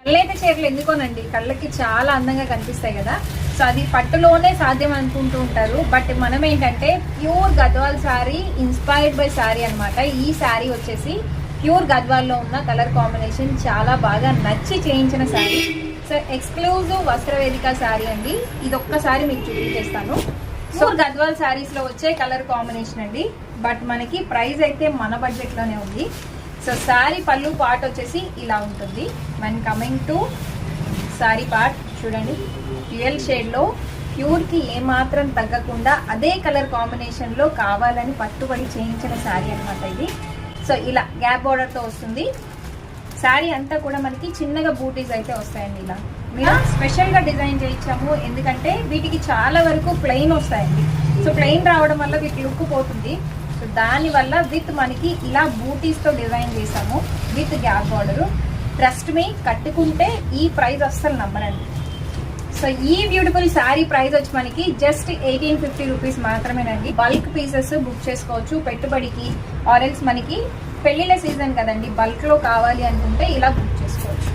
కళ్ళైతే చీరలు ఎందుకోనండి, కళ్ళకి చాలా అందంగా కనిపిస్తాయి కదా. సో అది పట్టులోనే సాధ్యం అనుకుంటూ ఉంటారు. బట్ మనం ఏంటంటే pure Gadwal sari inspired by sari అనమాట. ఈ శారీ వచ్చేసి ప్యూర్ గద్వాల్లో ఉన్న కలర్ కాంబినేషన్ చాలా బాగా నచ్చి చేయించిన శారీ. సో ఎక్స్క్లూజివ్ వస్త్రవేదిక శారీ అండి. ఇది ఒక్కసారి మీకు చూపించేస్తాను. సో గద్వాల్ శారీస్ లో వచ్చే కలర్ కాంబినేషన్ అండి. బట్ మనకి ప్రైస్ అయితే మన బడ్జెట్ లోనే ఉంది. సో శారీ పళ్ళు పార్ట్ వచ్చేసి ఇలా ఉంటుంది. మన కమింగ్ టు శారీ పార్ట్ చూడండి, డ్యూయల్ షేడ్ లో ప్యూర్ కి ఏమాత్రం తగ్గకుండా అదే కలర్ కాంబినేషన్ లో కావాలని పట్టుబడి చేయించిన శారీ అనమాట ఇది. సో ఇలా గ్యాప్ బార్డర్ తో వస్తుంది. శారీ అంతా కూడా మనకి చిన్నగా బూటీస్ అయితే వస్తాయండి. ఇలా మీరు స్పెషల్ గా డిజైన్ చేయించాము, ఎందుకంటే వీటికి చాలా వరకు ప్లెయిన్ వస్తాయండి. సో ప్లెయిన్ రావడం వల్ల వీటి లుక్ పోతుంది. సో దానివల్ల విత్ మనకి ఇలా బూటీస్ తో డిజైన్ చేసాము with gap border. Trust me, కట్టుకుంటే ఈ ప్రైస్ అస్సలు నమ్మరండి. సో ఈ బ్యూటిఫుల్ శారీ ప్రైస్ వచ్చి మనకి జస్ట్ 1850 రూపీస్ మాత్రమేనండి. బల్క్ పీసెస్ బుక్ చేసుకోవచ్చు పెట్టుబడికి, ఆరెల్స్ మనకి పెళ్లిళ్ళ సీజన్ కదండి, బల్క్ లో కావాలి అనుకుంటే ఇలా బుక్ చేసుకోవచ్చు.